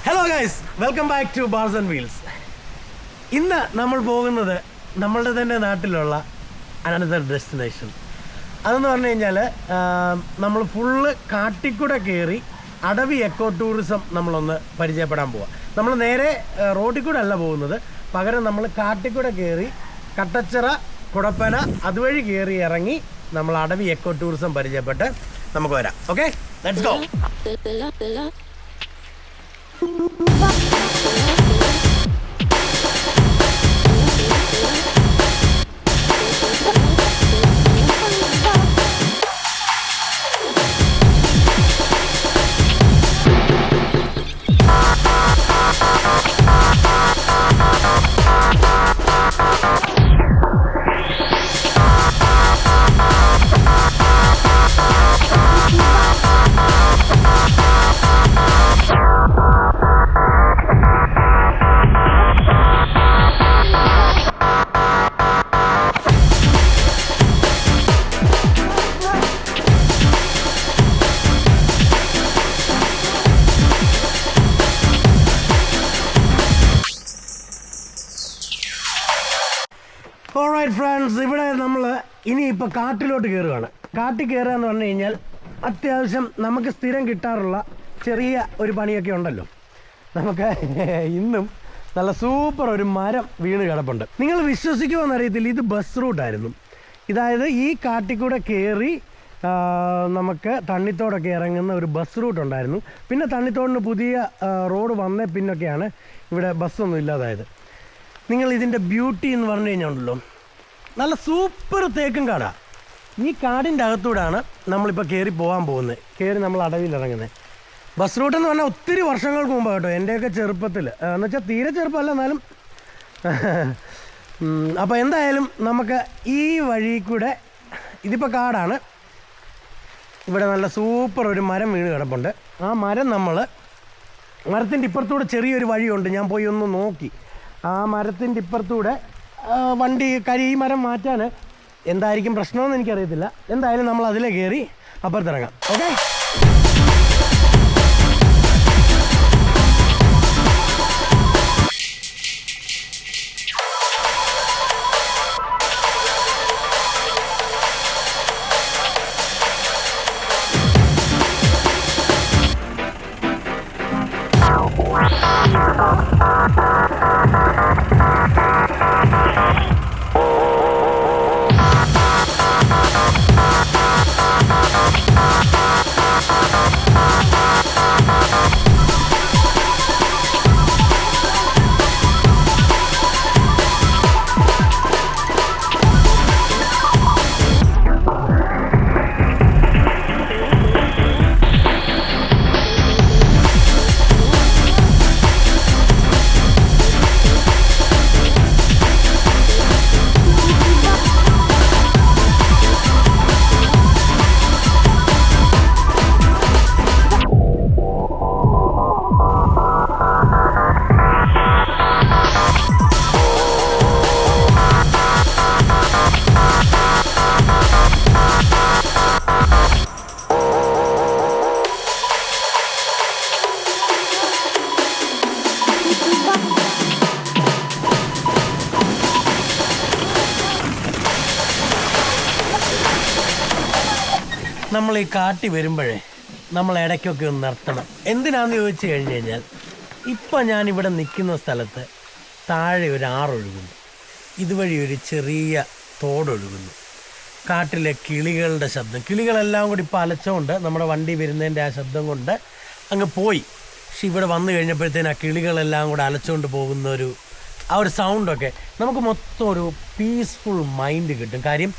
Hello guys, welcome back to Bars and Wheels. ഇന്ന് നമ്മൾ പോകുന്നത് നമ്മളുടെ തന്നെ നാട്ടിലുള്ള അനദർ ഡെസ്റ്റിനേഷൻ. അതെന്ന് പറഞ്ഞു കഴിഞ്ഞാൽ നമ്മൾ ഫുള്ള് കാട്ടിക്കൂടെ കയറി അടവി എക്കോ ടൂറിസം നമ്മളൊന്ന് പരിചയപ്പെടാൻ പോവാം. നമ്മൾ നേരെ റോഡിൽ കൂടെ അല്ല പോകുന്നത്, പകരം നമ്മൾ കാട്ടിക്കൂടെ കയറി കട്ടച്ചിറ, കുടപ്പന അതുവഴി കയറി ഇറങ്ങി നമ്മൾ അടവി എക്കോ ടൂറിസം പരിചയപ്പെട്ട് നമുക്ക് വരാം. Okay, let's go. Alright friends, ഇവിടെ നമ്മൾ ഇനിയിപ്പോൾ കാട്ടിലോട്ട് കയറുകയാണ്. കാട്ടിൽ കയറുക എന്ന് പറഞ്ഞു കഴിഞ്ഞാൽ അത്യാവശ്യം നമുക്ക് സ്ഥിരം കിട്ടാറുള്ള ചെറിയ ഒരു പണിയൊക്കെ ഉണ്ടല്ലോ. നമുക്ക് ഇന്നും നല്ല സൂപ്പർ ഒരു മരം വീണ് കിടപ്പുണ്ട്. നിങ്ങൾ വിശ്വസിക്കുമോയെന്നറിയത്തില്ല, ഇത് ബസ് റൂട്ടായിരുന്നു. ഇതായത് ഈ കാട്ടിക്കൂടെ കയറി നമുക്ക് തണ്ണിത്തോടൊക്കെ ഇറങ്ങുന്ന ഒരു ബസ് റൂട്ടുണ്ടായിരുന്നു. പിന്നെ തണ്ണിത്തോടിന് പുതിയ റോഡ് വന്നേ പിന്നൊക്കെയാണ് ഇവിടെ ബസ്സൊന്നും ഇല്ലാതായത്. നിങ്ങൾ ഇതിൻ്റെ ബ്യൂട്ടി എന്ന് പറഞ്ഞു കഴിഞ്ഞാൽ നല്ല സൂപ്പർ തേക്കും കാടാണ്. ഈ കാടിൻ്റെ അകത്തൂടെയാണ് നമ്മളിപ്പോൾ കയറി പോകാൻ പോകുന്നത്. കയറി നമ്മൾ അടവിലിറങ്ങുന്നത്. ബസ് റൂട്ടെന്ന് പറഞ്ഞാൽ ഒത്തിരി വർഷങ്ങൾക്ക് മുമ്പ് കേട്ടോ, എൻ്റെയൊക്കെ ചെറുപ്പത്തിൽ, എന്ന് വെച്ചാൽ തീരെ ചെറുപ്പമല്ല എന്നാലും. അപ്പോൾ എന്തായാലും നമുക്ക് ഈ വഴി കൂടെ, ഇതിപ്പോൾ കാടാണ്, ഇവിടെ നല്ല സൂപ്പർ ഒരു മരം വീണ് കിടപ്പുണ്ട്. ആ മരം മരത്തിൻ്റെ ഇപ്പുറത്തൂടെ ചെറിയൊരു വഴിയുണ്ട്, ഞാൻ പോയി ഒന്ന് നോക്കി. ആ മരത്തിൻ്റെ ഇപ്പുറത്തൂടെ വണ്ടി ഈ മരം മാറ്റാൻ എന്തായിരിക്കും പ്രശ്നമെന്ന് എനിക്കറിയത്തില്ല. എന്തായാലും നമ്മൾ അതിലേ കയറി അപ്പുറത്തിറങ്ങാം. ഓക്കെ, നമ്മൾ ഈ കാട്ടി വരുമ്പോഴേ നമ്മൾ ഇടയ്ക്കൊക്കെ ഒന്ന് നിർത്തണം. എന്തിനാണെന്ന് ചോദിച്ചു കഴിഞ്ഞ് കഴിഞ്ഞാൽ, ഇപ്പം ഞാനിവിടെ നിൽക്കുന്ന സ്ഥലത്ത് താഴെ ഒരു ആറൊഴുകുന്നു, ഇതുവഴി ഒരു ചെറിയ തോടൊഴുകുന്നു. കാട്ടിലെ കിളികളുടെ ശബ്ദം, കിളികളെല്ലാം കൂടി ഇപ്പോൾ അലച്ചുകൊണ്ട് നമ്മുടെ വണ്ടി വരുന്നതിൻ്റെ ആ ശബ്ദം കൊണ്ട് അങ്ങ് പോയി. പക്ഷെ ഇവിടെ വന്നു കഴിഞ്ഞപ്പോഴത്തേന് ആ കിളികളെല്ലാം കൂടെ അലച്ചുകൊണ്ട് പോകുന്ന ആ ഒരു സൗണ്ടൊക്കെ നമുക്ക് മൊത്തം ഒരു പീസ്ഫുൾ മൈൻഡ് കിട്ടും. കാര്യം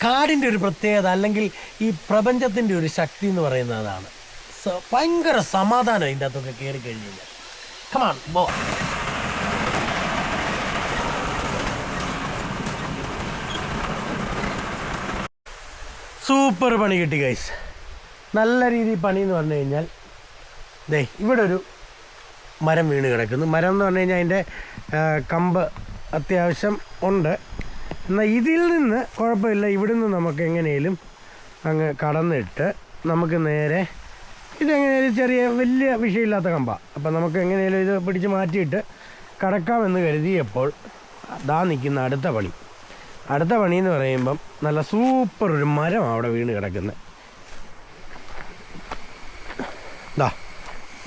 കാടിൻ്റെ ഒരു പ്രത്യേകത, അല്ലെങ്കിൽ ഈ പ്രപഞ്ചത്തിൻ്റെ ഒരു ശക്തി എന്ന് പറയുന്നത് അതാണ്. ഭയങ്കര സമാധാനം ഇതിൻ്റെ അകത്തൊക്കെ കയറി കഴിഞ്ഞ് കഴിഞ്ഞാൽ. കമാൺ ബോ. സൂപ്പർ പണി കിട്ടി ഗൈസ്, നല്ല രീതിയിൽ പണി എന്ന് പറഞ്ഞു കഴിഞ്ഞാൽ. ഇവിടെ ഒരു മരം വീണ് കിടക്കുന്നു. മരം എന്ന് പറഞ്ഞു കഴിഞ്ഞാൽ അതിൻ്റെ കമ്പ് അത്യാവശ്യം ഉണ്ട്. എന്നാൽ ഇതിൽ നിന്ന് കുഴപ്പമില്ല, ഇവിടെ നിന്ന് നമുക്ക് എങ്ങനെയും അങ്ങ് കടന്നിട്ട് നമുക്ക് നേരെ ഇതെങ്ങനെയാലും ചെറിയ വലിയ വിഷയമില്ലാത്ത കമ്പാണ്. അപ്പം നമുക്ക് എങ്ങനെയാലും ഇത് പിടിച്ച് മാറ്റിയിട്ട് കടക്കാമെന്ന് കരുതിയപ്പോൾ ദാ നിൽക്കുന്ന അടുത്ത പണി എന്ന് പറയുമ്പം നല്ല സൂപ്പർ ഒരു മരമാണ് അവിടെ വീണ് കിടക്കുന്നത്. ദാ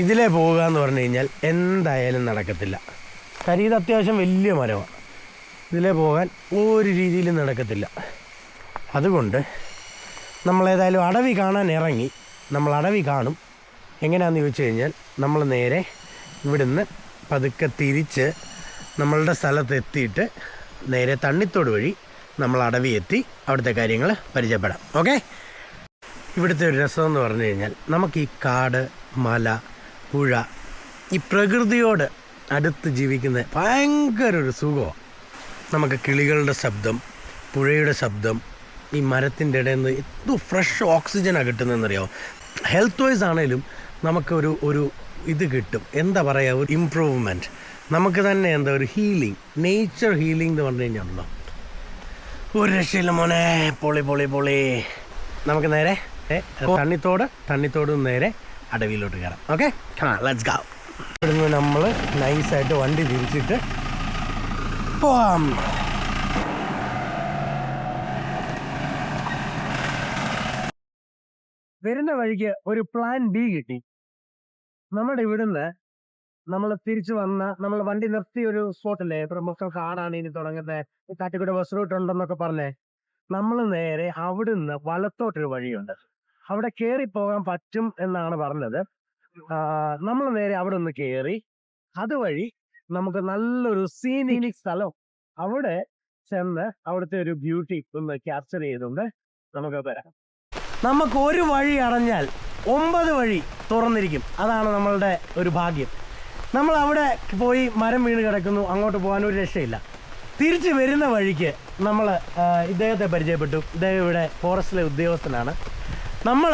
ഇതിലേ പോവുക എന്ന് പറഞ്ഞു കഴിഞ്ഞാൽ എന്തായാലും നടക്കത്തില്ല. കാര്യം ഇത് അത്യാവശ്യം വലിയ മരമാണ്. ഇതിലേ പോകാൻ ഒരു രീതിയിലും നടക്കത്തില്ല. അതുകൊണ്ട് നമ്മളേതായാലും അടവി കാണാൻ ഇറങ്ങി. നമ്മൾ അടവി കാണും. എങ്ങനെയാണെന്ന് ചോദിച്ചു കഴിഞ്ഞാൽ നമ്മൾ നേരെ ഇവിടുന്ന് പതുക്കെ തിരിച്ച് നമ്മളുടെ സ്ഥലത്തെത്തിയിട്ട് നേരെ തണ്ണിത്തോട് വഴി നമ്മൾ അടവി എത്തി അവിടുത്തെ കാര്യങ്ങൾ പരിചയപ്പെടാം. ഓക്കെ. ഇവിടുത്തെ ഒരു രസമെന്ന് പറഞ്ഞു കഴിഞ്ഞാൽ നമുക്ക് ഈ കാട്, മല, പുഴ, ഈ പ്രകൃതിയോട് അടുത്ത് ജീവിക്കുന്ന ഭയങ്കര ഒരു സുഖമാണ്. നമുക്ക് കിളികളുടെ ശബ്ദം, പുഴയുടെ ശബ്ദം, ഈ മരത്തിൻ്റെ ഇടയിൽ നിന്ന് എന്തോ ഫ്രഷ് ഓക്സിജനാണ് കിട്ടുന്നതെന്നറിയാമോ. ഹെൽത്ത് വൈസ് ആണേലും നമുക്കൊരു ഇത് കിട്ടും. എന്താ പറയുക, ഒരു ഇമ്പ്രൂവ്മെൻറ്റ്. നമുക്ക് തന്നെ എന്താ ഒരു ഹീലിംഗ്, നേച്ചർ ഹീലിംഗ് എന്ന് പറഞ്ഞു കഴിഞ്ഞാൽ ഒരു രക്ഷയില്ല മോനെ. പൊളി. നമുക്ക് നേരെ തണ്ണിത്തോട് നേരെ അടവിയിലോട്ട് കയറാം. Okay, let's go. ഇവിടുന്ന് നമ്മൾ നൈസായിട്ട് വണ്ടി തിരിച്ചിട്ട് പോവാം. വരുന്ന വഴിക്ക് ഒരു പ്ലാൻ ബി കിട്ടി. നമ്മുടെ ഇവിടുന്ന് നമ്മൾ തിരിച്ചു വന്ന നമ്മൾ വണ്ടി നിർത്തിയ ഒരു സ്പോട്ടില്ലേ, പ്രമുഖ കാടാണ് ഇനി തുടങ്ങുന്നത്, കാട്ടിക്കൂടെ ബസ് റൂട്ട് ഉണ്ടെന്നൊക്കെ പറഞ്ഞേ. നമ്മൾ നേരെ അവിടുന്ന് വലത്തോട്ടൊരു വഴിയുണ്ട്, അവിടെ കയറി പോകാൻ പറ്റും എന്നാണ് പറഞ്ഞത്. നമ്മൾ നേരെ അവിടെ ഒന്ന് കയറി അതുവഴി നമുക്ക് നല്ലൊരു സീനിക് സ്ഥലം അവിടെ ചെന്ന് അവിടുത്തെ ഒരു ബ്യൂട്ടി ഒന്ന് ക്യാപ്ചർ ചെയ്തുകൊണ്ട് നമുക്ക് വരാം. നമുക്ക് ഒരു വഴി അടഞ്ഞാൽ 9 വഴി തുറന്നിരിക്കും. അതാണ് നമ്മളുടെ ഒരു ഭാഗ്യം. നമ്മൾ അവിടെ പോയി മരം വീണ് കിടക്കുന്നു, അങ്ങോട്ട് പോകാൻ ഒരു രക്ഷയില്ല. തിരിച്ച് വരുന്ന വഴിക്ക് നമ്മൾ ഇദ്ദേഹത്തെ പരിചയപ്പെട്ടു. ഇദ്ദേഹം ഇവിടെ ഫോറസ്റ്റിലെ ഉദ്യോഗസ്ഥനാണ്. നമ്മൾ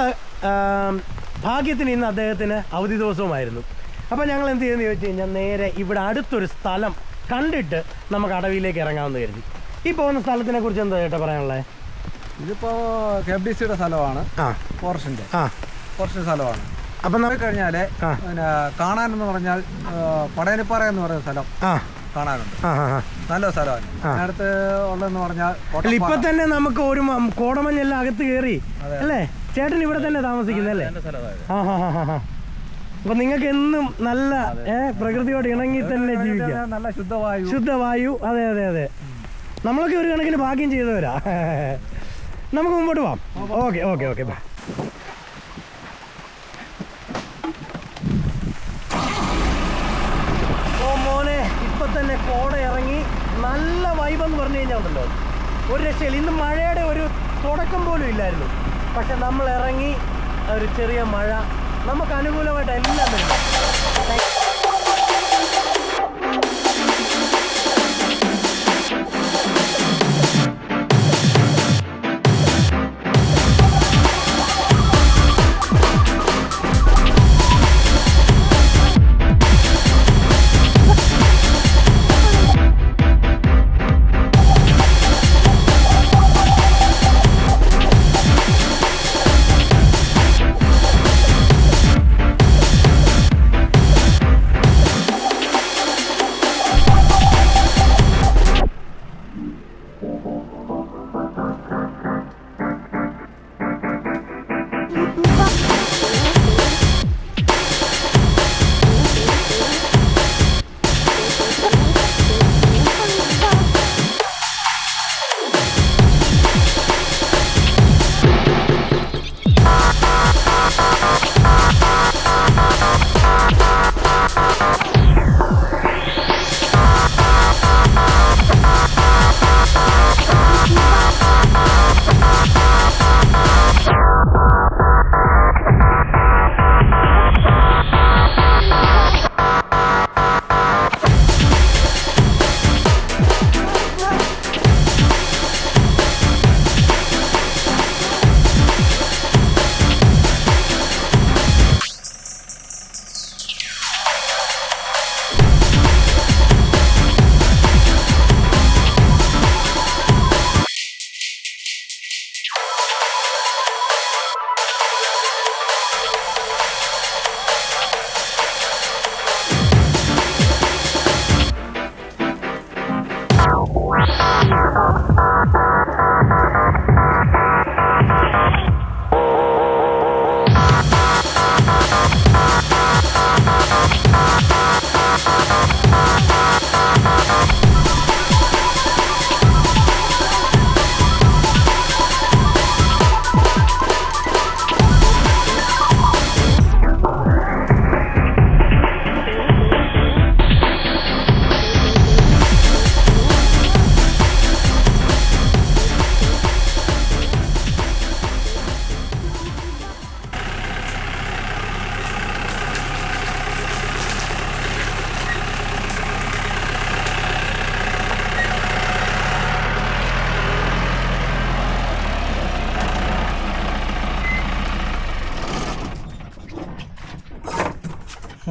ഭാഗ്യത്തിന് ഇന്ന് അദ്ദേഹത്തിന് അവധി ദിവസവുമായിരുന്നു. അപ്പോൾ ഞങ്ങൾ എന്ത് ചെയ്യുമെന്ന് ചോദിച്ചു കഴിഞ്ഞാൽ നേരെ ഇവിടെ അടുത്തൊരു സ്ഥലം കണ്ടിട്ട് നമുക്ക് അടവിയിലേക്ക് ഇറങ്ങാമെന്ന് കരുതി. ഈ പോകുന്ന സ്ഥലത്തിനെ കുറിച്ച് എന്താ ചേട്ടാ പറയാനുള്ളത്? ഇതിപ്പോൾ KFDCയുടെ സ്ഥലമാണ്, ഫോറസ്റ്റിൻ്റെ സ്ഥലമാണ്. അപ്പം നമുക്ക് കഴിഞ്ഞാൽ പിന്നെ കാണാനെന്ന് പറഞ്ഞാൽ പടയനിപ്പാറ എന്ന് പറയുന്ന സ്ഥലം കാണാനുണ്ട്. നല്ല സ്ഥലമാണ്. അടുത്ത് ഉള്ളതെന്ന് പറഞ്ഞാൽ ഇപ്പൊ തന്നെ നമുക്ക് ഒരു കോടമഞ്ഞെല്ലാം അകത്ത് കയറി അല്ലേ? ചേട്ടൻ ഇവിടെ തന്നെ താമസിക്കുന്നല്ലേ? അപ്പൊ നിങ്ങൾക്ക് എന്നും നല്ല പ്രകൃതിയോട് ഇണങ്ങി തന്നെ ജീവിക്കാം. നല്ല ശുദ്ധവായു. അതെ. നമ്മളൊക്കെ ഒരു കണക്കിന് ഭാഗ്യം ചെയ്തവരാ. നമുക്ക് മുമ്പോട്ട് പോവാം. ഓക്കെ ബാ. മോനെ ഇപ്പൊ തന്നെ കോട ഇറങ്ങി നല്ല വൈബെന്ന് പറഞ്ഞു കഴിഞ്ഞാൽ ഉണ്ടല്ലോ ഒരു രക്ഷയില്ല. ഇന്ന് മഴയുടെ ഒരു തുടക്കം പോലും ഇല്ലായിരുന്നു. പക്ഷെ നമ്മൾ ഇറങ്ങി ഒരു ചെറിയ മഴ നമുക്ക് അനുകൂലമായിട്ട് എല്ലാം വരുന്നു.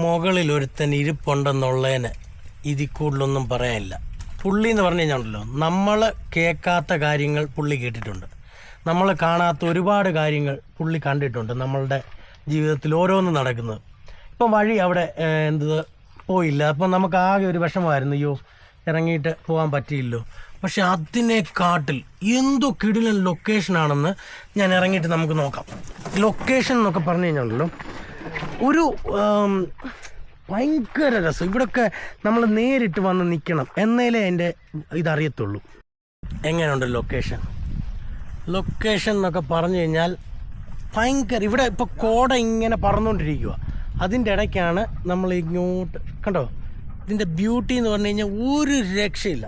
മുകളിൽ ഒരുത്തൻ ഇരിപ്പുണ്ടെന്നുള്ളതിന് ഇതിൽ കൂടുതലൊന്നും പറയാനില്ല. പുള്ളി എന്ന് പറഞ്ഞു കഴിഞ്ഞാണല്ലോ, നമ്മൾ കേൾക്കാത്ത കാര്യങ്ങൾ പുള്ളി കേട്ടിട്ടുണ്ട്, നമ്മൾ കാണാത്ത ഒരുപാട് കാര്യങ്ങൾ പുള്ളി കണ്ടിട്ടുണ്ട് നമ്മളുടെ ജീവിതത്തിൽ ഓരോന്നും നടക്കുന്നത്. ഇപ്പം വഴി അവിടെ പോയില്ല, അപ്പം നമുക്ക് ആകെ ഒരു വിഷമമായിരുന്നു, അയ്യോ ഇറങ്ങിയിട്ട് പോകാൻ പറ്റിയില്ലോ. പക്ഷെ അതിനെക്കാട്ടിൽ എന്തോ കിടിലൻ ലൊക്കേഷനാണെന്ന് ഞാൻ ഇറങ്ങിയിട്ട് നമുക്ക് നോക്കാം. ലൊക്കേഷൻ എന്നൊക്കെ പറഞ്ഞു കഴിഞ്ഞാണല്ലോ ഒരു ഭയങ്കര രസം. ഇവിടെയൊക്കെ നമ്മൾ നേരിട്ട് വന്ന് നിൽക്കണം എന്നേലേ അതിൻ്റെ ഇതറിയത്തുള്ളൂ. എങ്ങനെയുണ്ട് ലൊക്കേഷൻ എന്നൊക്കെ പറഞ്ഞു കഴിഞ്ഞാൽ ഭയങ്കര. ഇവിടെ ഇപ്പോൾ കോട ഇങ്ങനെ പറന്നുകൊണ്ടിരിക്കുക, അതിൻ്റെ ഇടയ്ക്കാണ് നമ്മൾ ഇങ്ങോട്ട് കണ്ടോ. ഇതിൻ്റെ ബ്യൂട്ടി എന്ന് പറഞ്ഞു കഴിഞ്ഞാൽ ഒരു രക്ഷയില്ല,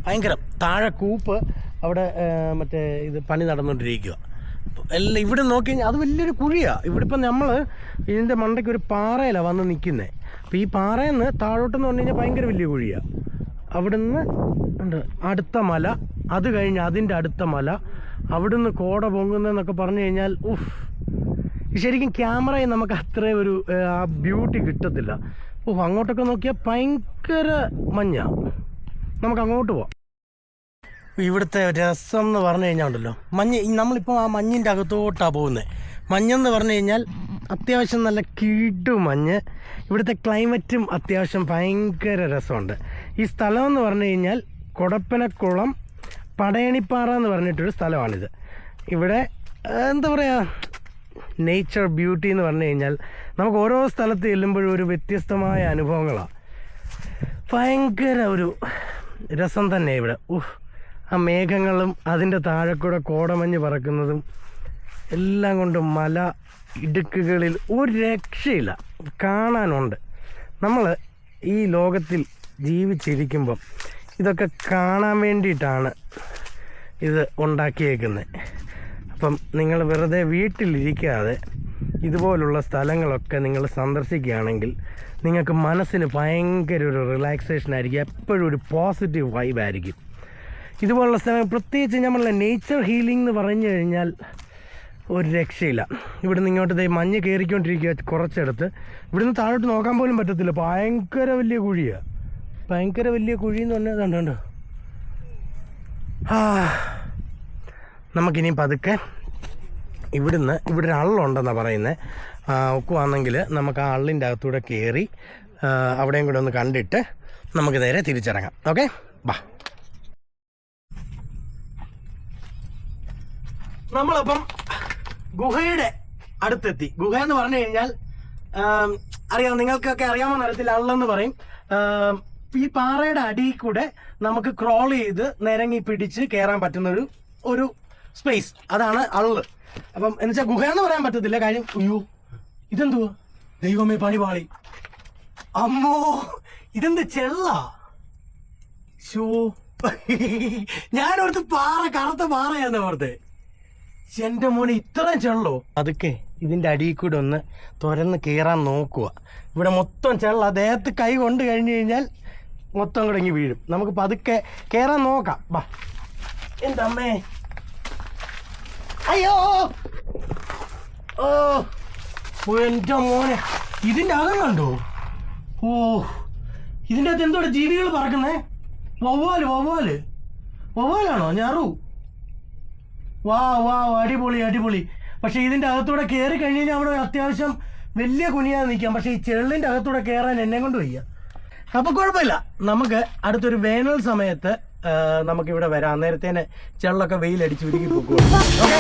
ഭയങ്കര. താഴെ കൂപ്പ് അവിടെ മറ്റേ ഇത് പണി നടന്നുകൊണ്ടിരിക്കുക എല്ലാം. ഇവിടെ നോക്കി കഴിഞ്ഞാൽ അത് വലിയൊരു കുഴിയാണ്. ഇവിടെ ഇപ്പം നമ്മൾ ഇതിൻ്റെ മണ്ടയ്ക്ക് ഒരു പാറയിലാണ് വന്ന് നിൽക്കുന്നത്. അപ്പോൾ ഈ പാറയിൽ നിന്ന് താഴോട്ടെന്ന് പറഞ്ഞു കഴിഞ്ഞാൽ ഭയങ്കര വലിയ കുഴിയാണ്. അവിടെ നിന്ന് ഉണ്ട് അടുത്ത മല, അത് കഴിഞ്ഞ് അതിൻ്റെ അടുത്ത മല, അവിടുന്ന് കോട പൊങ്ങുന്നതെന്നൊക്കെ പറഞ്ഞു കഴിഞ്ഞാൽ ശരിക്കും ക്യാമറയിൽ നമുക്ക് അത്രയും ഒരു ആ ബ്യൂട്ടി കിട്ടത്തില്ല. അങ്ങോട്ടൊക്കെ നോക്കിയാൽ ഭയങ്കര മഞ്ഞാണ്. നമുക്ക് അങ്ങോട്ട് പോവാം. ഇവിടുത്തെ രസം എന്ന് പറഞ്ഞു കഴിഞ്ഞാൽ ഉണ്ടല്ലോ, മഞ്ഞ് നമ്മളിപ്പോൾ ആ മഞ്ഞിൻ്റെ അകത്തോട്ടാണ് പോകുന്നത്. മഞ്ഞെന്ന് പറഞ്ഞു കഴിഞ്ഞാൽ അത്യാവശ്യം നല്ല മഞ്ഞ്. ഇവിടുത്തെ ക്ലൈമറ്റും അത്യാവശ്യം ഭയങ്കര രസമുണ്ട്. ഈ സ്ഥലം എന്ന് പറഞ്ഞു കഴിഞ്ഞാൽ കൊടപ്പനക്കുളം പടയണിപ്പാറ എന്ന് പറഞ്ഞിട്ടൊരു സ്ഥലമാണിത്. ഇവിടെ എന്താ പറയുക, നേച്ചർ ബ്യൂട്ടി എന്ന് പറഞ്ഞു കഴിഞ്ഞാൽ നമുക്ക് ഓരോ സ്ഥലത്ത് ചെല്ലുമ്പോഴും ഒരു വ്യത്യസ്തമായ അനുഭവങ്ങളാണ്. ഭയങ്കര ഒരു രസം തന്നെ ഇവിടെ. ആ മേഘങ്ങളും അതിൻ്റെ താഴെ കൂടെ കോടമഞ്ഞ് പറക്കുന്നതും എല്ലാം കൊണ്ടും മല ഇടുക്കുകളിൽ ഒരു രക്ഷയില്ല, കാണാനുണ്ട്. നമ്മൾ ഈ ലോകത്തിൽ ജീവിച്ചിരിക്കുമ്പം ഇതൊക്കെ കാണാൻ വേണ്ടിയിട്ടാണ് ഇത് ഉണ്ടാക്കിയേക്കുന്നത്. അപ്പം നിങ്ങൾ വെറുതെ വീട്ടിലിരിക്കാതെ ഇതുപോലുള്ള സ്ഥലങ്ങളൊക്കെ നിങ്ങൾ സന്ദർശിക്കുകയാണെങ്കിൽ നിങ്ങൾക്ക് മനസ്സിന് ഭയങ്കര ഒരു റിലാക്സേഷൻ ആയിരിക്കും, എപ്പോഴും ഒരു പോസിറ്റീവ് വൈബായിരിക്കും. ഇതുപോലുള്ള സ്ഥലങ്ങൾ പ്രത്യേകിച്ച് നമ്മളുടെ നേച്ചർ ഹീലിംഗ് എന്ന് പറഞ്ഞു കഴിഞ്ഞാൽ ഒരു രക്ഷയില്ല. ഇവിടുന്ന് ഇങ്ങോട്ട് മഞ്ഞ് കയറിക്കൊണ്ടിരിക്കുക കുറച്ചെടുത്ത്. ഇവിടുന്ന് താഴോട്ട് നോക്കാൻ പോലും പറ്റത്തില്ല, ഭയങ്കര വലിയ കുഴിയാണ്. ഭയങ്കര വലിയ കുഴി എന്ന് പറഞ്ഞാൽ കണ്ടോ. നമുക്കിനി പതുക്കെ ഇവിടെ ഒരു അള്ളുണ്ടെന്നാണ് പറയുന്നത്. ഒക്കുവാണെങ്കിൽ നമുക്ക് ആ അള്ളിൻ്റെ അകത്തൂടെ കയറി അവിടെയും കൂടെ ഒന്ന് കണ്ടിട്ട് നമുക്ക് നേരെ തിരിച്ചിറങ്ങാം. ഓക്കെ, ബാ. നമ്മളപ്പം ഗുഹയുടെ അടുത്തെത്തി. ഗുഹ എന്ന് പറഞ്ഞു കഴിഞ്ഞാൽ അറിയാം, നിങ്ങൾക്കൊക്കെ അറിയാമെന്ന് അറിയത്തില്ല, അള്ളെന്ന് പറയും. ഈ പാറയുടെ അടിയിൽ കൂടെ നമുക്ക് ക്രോൾ ചെയ്ത് നിരങ്ങി പിടിച്ച് കയറാൻ പറ്റുന്ന ഒരു സ്പേസ്, അതാണ് അള്ള്. അപ്പം എന്നുവെച്ചാൽ ഗുഹ എന്ന് പറയാൻ പറ്റത്തില്ല, കാര്യം അയ്യോ ഇതെന്തുവാ, ദൈവമേ പണിപാളി, അമ്മോ ഇതെന്ത് ചെള്ള. ഷോ ഞാനോർത്ത് പാറ, കറുത്ത പാറയാന്ന് ഓർത്ത്. എന്റെ മോനെ ഇത്രയും ചെള്ളോ. അതൊക്കെ ഇതിന്റെ അടിയിൽ കൂടെ ഒന്ന് തുരന്ന് കയറാൻ നോക്കുക. ഇവിടെ മൊത്തം ചെള്ള, ദേഹത്ത് കൈ കൊണ്ട് കഴിഞ്ഞു കഴിഞ്ഞാൽ മൊത്തം കൂടെ ഇങ്ങ് വീഴും. നമുക്ക് പതുക്കെ കയറാൻ നോക്കാം, ബാ. എൻ്റെ അമ്മേ, അയ്യോ, ഓ എൻ്റെ മോനെ, ഇതിൻ്റെ അകം കണ്ടോ. ഇതിൻ്റെ അകത്ത് എന്തോടെ ജീവികൾ പറക്കുന്നേ. വവ്വാലാണോ, ഞാറു. വാ, അടിപൊളി. പക്ഷെ ഇതിൻ്റെ അകത്തൂടെ കയറി കഴിഞ്ഞ് കഴിഞ്ഞാൽ അവിടെ അത്യാവശ്യം വലിയ കുനിയാതെ നിൽക്കാം. പക്ഷെ ഈ ചെള്ളിൻ്റെ അകത്തൂടെ കയറാൻ എന്നെ കൊണ്ട് വയ്യ. അപ്പോൾ കുഴപ്പമില്ല, നമുക്ക് അടുത്തൊരു വേനൽ സമയത്ത് നമുക്കിവിടെ വരാം. നേരത്തേനെ ചെള്ളൊക്കെ വെയിലടിച്ച് ഉരുക്കി പോകും. ഓക്കെ,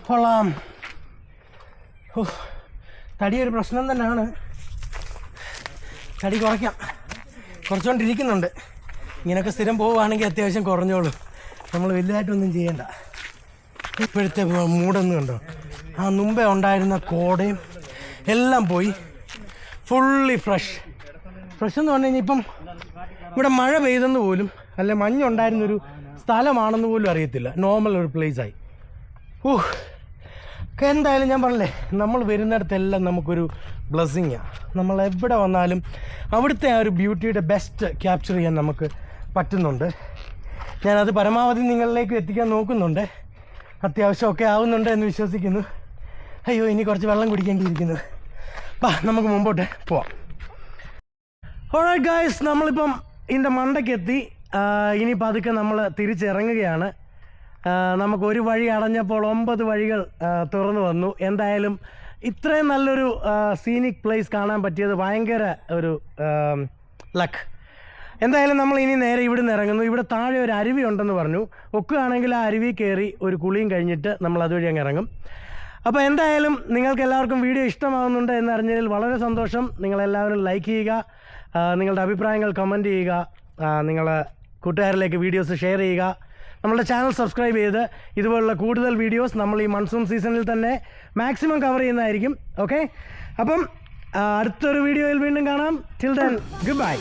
കൊള്ളാം. തടിയൊരു പ്രശ്നം തന്നെയാണ്, തടി കുറച്ചുകൊണ്ടിരിക്കുന്നുണ്ട്. ഇങ്ങനെയൊക്കെ സ്ഥിരം പോവുകയാണെങ്കിൽ അത്യാവശ്യം കുറഞ്ഞോളൂ, നമ്മൾ വലുതായിട്ടൊന്നും ചെയ്യണ്ട. ഇപ്പോഴത്തെ മൂടൊന്നും കണ്ടോ, ആ മുമ്പേ ഉണ്ടായിരുന്ന കോടയും എല്ലാം പോയി. ഫുള്ളി ഫ്രഷ് എന്ന് പറഞ്ഞു കഴിഞ്ഞാൽ ഇപ്പം ഇവിടെ മഴ പെയ്തെന്ന് പോലും അല്ലെ മഞ്ഞുണ്ടായിരുന്നൊരു സ്ഥലമാണെന്ന് പോലും അറിയത്തില്ല. നോർമൽ ഒരു പ്ലേസായി. എന്തായാലും ഞാൻ പറഞ്ഞില്ലേ, നമ്മൾ വരുന്നിടത്തെല്ലാം നമുക്കൊരു ബ്ലെസ്സിങ്ങാണ്. നമ്മൾ എവിടെ വന്നാലും അവിടുത്തെ ആ ഒരു ബ്യൂട്ടിയുടെ ബെസ്റ്റ് ക്യാപ്ചർ ചെയ്യാൻ നമുക്ക് പറ്റുന്നുണ്ട്. ഞാനത് പരമാവധി നിങ്ങളിലേക്ക് എത്തിക്കാൻ നോക്കുന്നുണ്ട്. അത്യാവശ്യമൊക്കെ ആവുന്നുണ്ട് എന്ന് വിശ്വസിക്കുന്നു. അയ്യോ, ഇനി കുറച്ച് വെള്ളം കുടിക്കേണ്ടിയിരിക്കുന്നു. നമുക്ക് മുമ്പോട്ട് പോവാം. ഓൾറൈറ്റ് ഗായ്സ്, നമ്മളിപ്പം ഇതിൻ്റെ മണ്ടയ്ക്കെത്തി. ഇനി പതുക്കെ നമ്മൾ തിരിച്ചിറങ്ങുകയാണ്. നമുക്കൊരു വഴി അടഞ്ഞപ്പോൾ 9 വഴികൾ തുറന്നു വന്നു. എന്തായാലും ഇത്രയും നല്ലൊരു സീനിക് പ്ലേസ് കാണാൻ പറ്റിയത് ഭയങ്കര ഒരു ലക്ക്. എന്തായാലും നമ്മൾ ഇനി നേരെ ഇവിടെ നിന്ന് ഇറങ്ങുന്നു. ഇവിടെ താഴെ ഒരു അരുവി ഉണ്ടെന്ന് പറഞ്ഞു. ഒക്കുകയാണെങ്കിൽ ആ അരുവി കയറി ഒരു കുളിയും കഴിഞ്ഞിട്ട് നമ്മൾ അതുവഴി അങ്ങ് ഇറങ്ങും. അപ്പോൾ എന്തായാലും നിങ്ങൾക്ക് എല്ലാവർക്കും വീഡിയോ ഇഷ്ടമാകുന്നുണ്ട് എന്നറിഞ്ഞതിൽ വളരെ സന്തോഷം. നിങ്ങളെല്ലാവരും ലൈക്ക് ചെയ്യുക, നിങ്ങളുടെ അഭിപ്രായങ്ങൾ കമൻറ്റ് ചെയ്യുക, നിങ്ങളെ കൂട്ടുകാരിലേക്ക് വീഡിയോസ് ഷെയർ ചെയ്യുക. നമ്മളുടെ ചാനൽ സബ്സ്ക്രൈബ് ചെയ്ത് ഇതുപോലുള്ള കൂടുതൽ വീഡിയോസ് നമ്മൾ ഈ മൺസൂൺ സീസണിൽ തന്നെ മാക്സിമം കവർ ചെയ്യുന്നതായിരിക്കും. ഓക്കെ, അപ്പം അടുത്തൊരു വീഡിയോയിൽ വീണ്ടും കാണാം. Till then, good bye.